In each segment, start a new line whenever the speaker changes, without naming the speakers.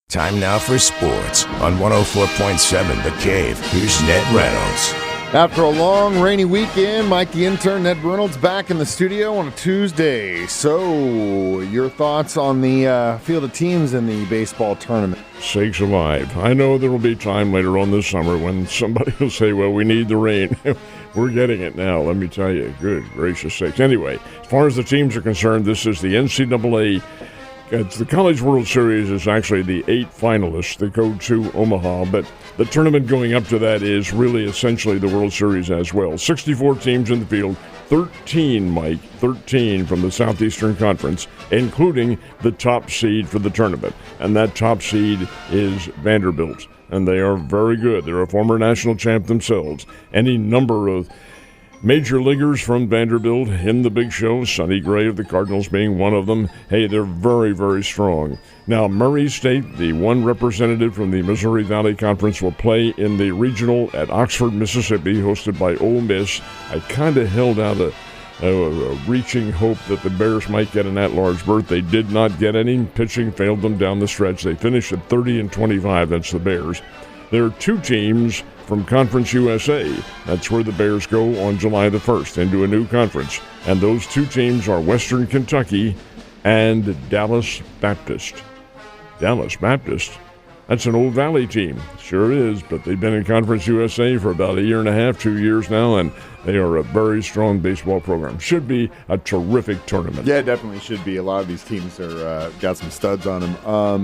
Time now for sports on 104.7 The Cave. Here's Ned Reynolds.
After a long, rainy weekend, Mike the intern, Ned Reynolds, back in the studio on a Tuesday. So, your thoughts on the field of teams in the baseball tournament?
Sakes alive. I know there will be time later on this summer when somebody will say, well, we need the rain. We're getting it now, let me tell you. Good gracious sakes. Anyway, as far as the teams are concerned, this is the NCAA. It's the College World Series is actually the 8 finalists that go to Omaha, but the tournament going up to that is really essentially the World Series as well. 64 teams in the field, 13 from the Southeastern Conference, including the top seed for the tournament. And that top seed is Vanderbilt, and they are very good. They're a former national champ themselves. Any number of major leaguers from Vanderbilt in the big show, Sonny Gray of the Cardinals being one of them. Hey, they're very, very strong. Now, Murray State, the one representative from the Missouri Valley Conference, will play in the regional at Oxford, Mississippi, hosted by Ole Miss. I kind of held out a reaching hope that the Bears might get an at-large berth. They did not get any. Pitching failed them down the stretch. They finished at 30-25. That's the Bears. There are 2 teams from Conference USA. That's where the Bears go on July the 1st into a new conference. And those 2 teams are Western Kentucky and Dallas Baptist. Dallas Baptist? That's an old Valley team. Sure is, but they've been in Conference USA for about a year and a half, 2 years now, and they are a very strong baseball program. Should be a terrific tournament.
Yeah, it definitely should be. A lot of these teams are got some studs on them.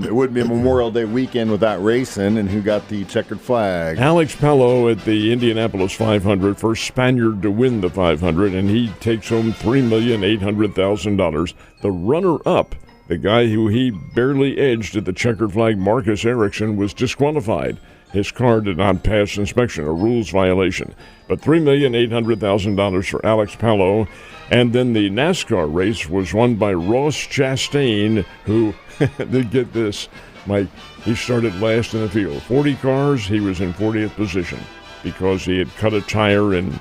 It wouldn't be a Memorial Day weekend without racing, and who got the checkered flag?
Alex Palou at the Indianapolis 500, first Spaniard to win the 500, and he takes home $3,800,000. The runner-up, the guy who he barely edged at the checkered flag, Marcus Erickson, was disqualified. His car did not pass inspection, a rules violation. But $3,800,000 for Alex Palou. And then the NASCAR race was won by Ross Chastain, who, did get this, Mike, he started last in the field. 40 cars, he was in 40th position because he had cut a tire in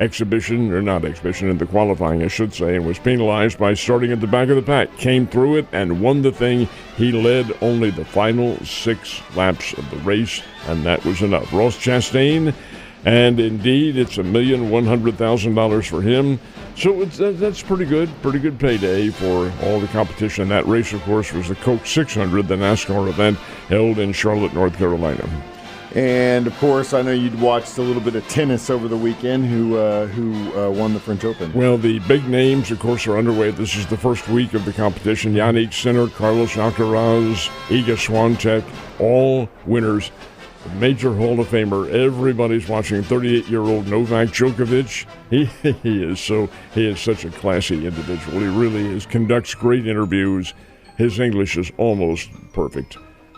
in the qualifying, I should say, and was penalized by starting at the back of the pack. Came through it and won the thing. He led only the final 6 laps of the race, and that was enough. Ross Chastain, and indeed, it's $1,100,000 for him. So that's pretty good payday for all the competition. That race, of course, was the Coke 600, the NASCAR event held in Charlotte, North Carolina.
And, of course, I know you'd watched a little bit of tennis over the weekend. Who won the French Open?
Well, the big names, of course, are underway. This is the first week of the competition. Yannick Sinner, Carlos Alcaraz, Iga Swiatek, all winners. Major Hall of Famer. Everybody's watching 38-year-old Novak Djokovic. He is such a classy individual. He really is. Conducts great interviews. His English is almost perfect.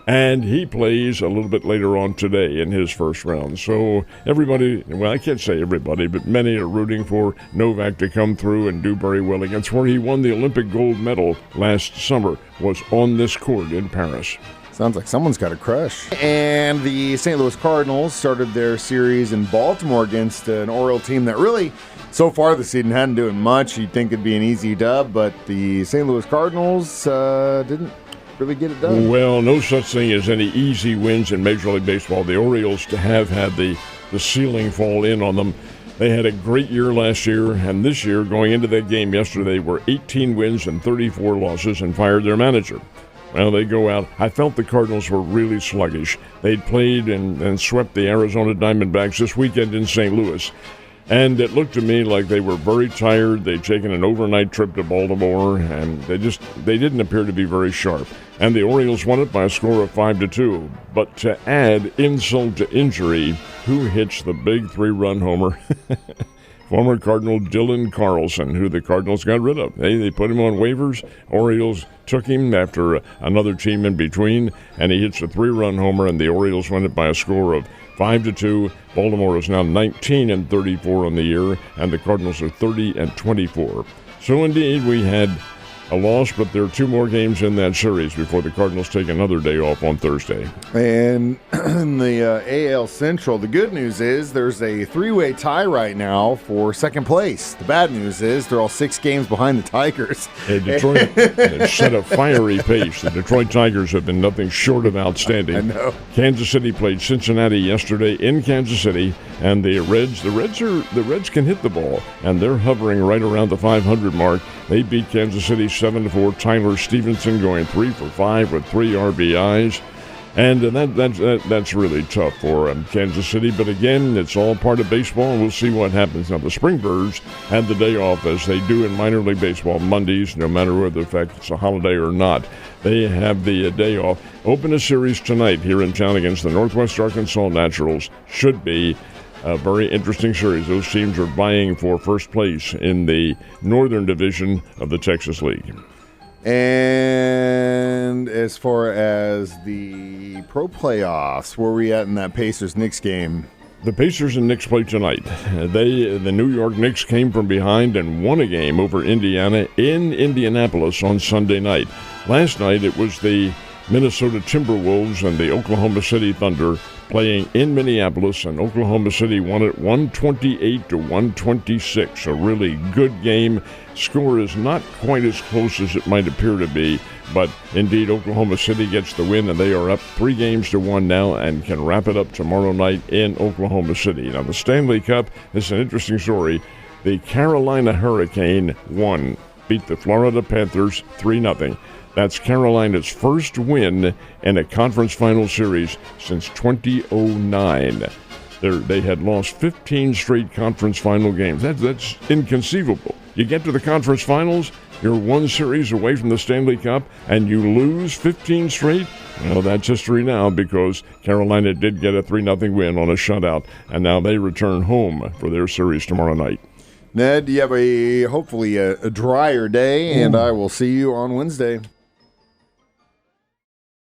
And he plays a little bit later on today in his first round. So everybody, well, I can't say everybody, but many are rooting for Novak to come through and do very well against where he won the Olympic gold medal last summer, was on this court in Paris.
Sounds like someone's got a crush. And the St. Louis Cardinals started their series in Baltimore against an Oriole team that really, so far this season, hadn't doing much. You'd think it'd be an easy dub, but the St. Louis Cardinals didn't really get it done.
Well, no such thing as any easy wins in Major League Baseball. The Orioles have had the ceiling fall in on them. They had a great year last year, and this year, going into that game yesterday, were 18 wins and 34 losses and fired their manager. Well, they go out. I felt the Cardinals were really sluggish. They'd played and swept the Arizona Diamondbacks this weekend in St. Louis. And it looked to me like they were very tired. They'd taken an overnight trip to Baltimore, and they didn't appear to be very sharp. And the Orioles won it by a score of 5-2. But to add insult to injury, who hits the big 3-run homer? Former Cardinal Dylan Carlson, who the Cardinals got rid of. They put him on waivers. Orioles took him after another team in between, and he hits a 3-run homer, and the Orioles won it by a score of 5-2. Baltimore is now 19-34 on the year, and the Cardinals are 30-24. So indeed, we had a loss, but there are 2 more games in that series before the Cardinals take another day off on Thursday.
And in the AL Central, the good news is there's a 3-way tie right now for second place. The bad news is they're all 6 games behind the Tigers.
Detroit has set a fiery pace. The Detroit Tigers have been nothing short of outstanding.
I know.
Kansas City played Cincinnati yesterday in Kansas City, and the Reds can hit the ball, and they're hovering right around the 500 mark. They beat Kansas City 7-4. Tyler Stevenson going 3 for 5 with 3 RBIs. And that's really tough for Kansas City. But again, it's all part of baseball, and we'll see what happens. Now, the Springbirds had the day off, as they do in minor league baseball Mondays, no matter whether it's a holiday or not. They have the day off. Open a series tonight here in town against the Northwest Arkansas Naturals. Should be a very interesting series. Those teams are vying for first place in the Northern Division of the Texas League.
And as far as the pro playoffs, where are we at in that Pacers-Knicks game?
The Pacers and Knicks play tonight. The New York Knicks came from behind and won a game over Indiana in Indianapolis on Sunday night. Last night it was the Minnesota Timberwolves and the Oklahoma City Thunder playing in Minneapolis, and Oklahoma City won it 128-126. A really good game. Score is not quite as close as it might appear to be, but indeed Oklahoma City gets the win, and they are up 3-1 now and can wrap it up tomorrow night in Oklahoma City. Now, the Stanley Cup, this is an interesting story. The Carolina Hurricane beat the Florida Panthers 3-0. That's Carolina's first win in a conference final series since 2009. They had lost 15 straight conference final games. That's inconceivable. You get to the conference finals, you're 1 series away from the Stanley Cup, and you lose 15 straight? Well, that's history now, because Carolina did get a 3-0 win on a shutout, and now they return home for their series tomorrow night.
Ned, you have hopefully a drier day, and I will see you on Wednesday.